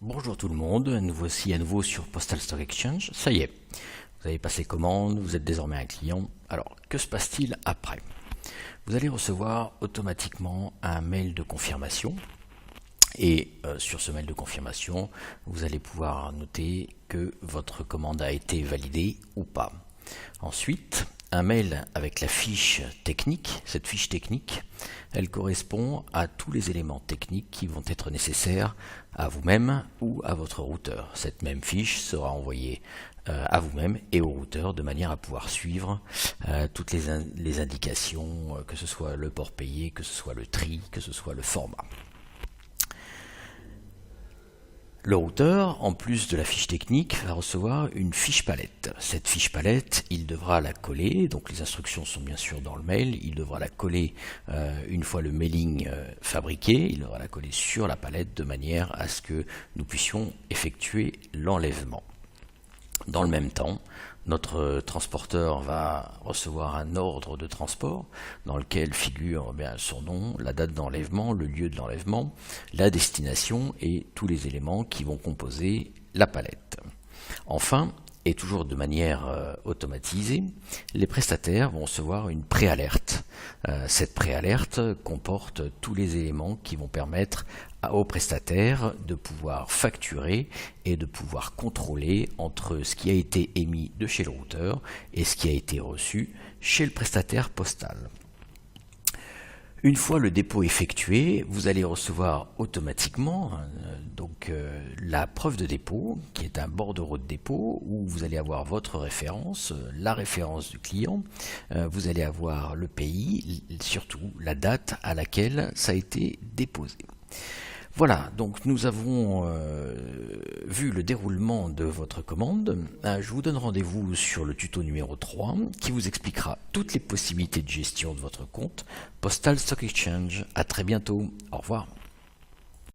Bonjour tout le monde, nous voici à nouveau sur Postal Stock Exchange. Ça y est, vous avez passé commande, vous êtes désormais un client. Alors, que se passe-t-il après? Vous allez recevoir automatiquement un mail de confirmation. Et sur ce mail de confirmation, vous allez pouvoir noter que votre commande a été validée ou pas. Ensuite, un mail avec la fiche technique. Cette fiche technique, elle correspond à tous les éléments techniques qui vont être nécessaires à vous-même ou à votre routeur. Cette même fiche sera envoyée à vous-même et au routeur de manière à pouvoir suivre toutes les indications, que ce soit le port payé, que ce soit le tri, que ce soit le format. Le routeur, en plus de la fiche technique, va recevoir une fiche palette. Cette fiche palette, il devra la coller, donc les instructions sont bien sûr dans le mail, il devra la coller une fois le mailing fabriqué, il devra la coller sur la palette de manière à ce que nous puissions effectuer l'enlèvement. Dans le même temps, notre transporteur va recevoir un ordre de transport dans lequel figure son nom, la date d'enlèvement, le lieu de l'enlèvement, la destination et tous les éléments qui vont composer la palette. Enfin, et toujours de manière automatisée, les prestataires vont recevoir une préalerte. Cette préalerte comporte tous les éléments qui vont permettre aux prestataires de pouvoir facturer et de pouvoir contrôler entre ce qui a été émis de chez le routeur et ce qui a été reçu chez le prestataire postal. Une fois le dépôt effectué, vous allez recevoir automatiquement la preuve de dépôt, qui est un bordereau de dépôt, où vous allez avoir votre référence, la référence du client, vous allez avoir le pays, surtout la date à laquelle ça a été déposé. Voilà, donc nous avons vu le déroulement de votre commande. Je vous donne rendez-vous sur le tuto numéro 3 qui vous expliquera toutes les possibilités de gestion de votre compte Postal Stock Exchange. À très bientôt, au revoir.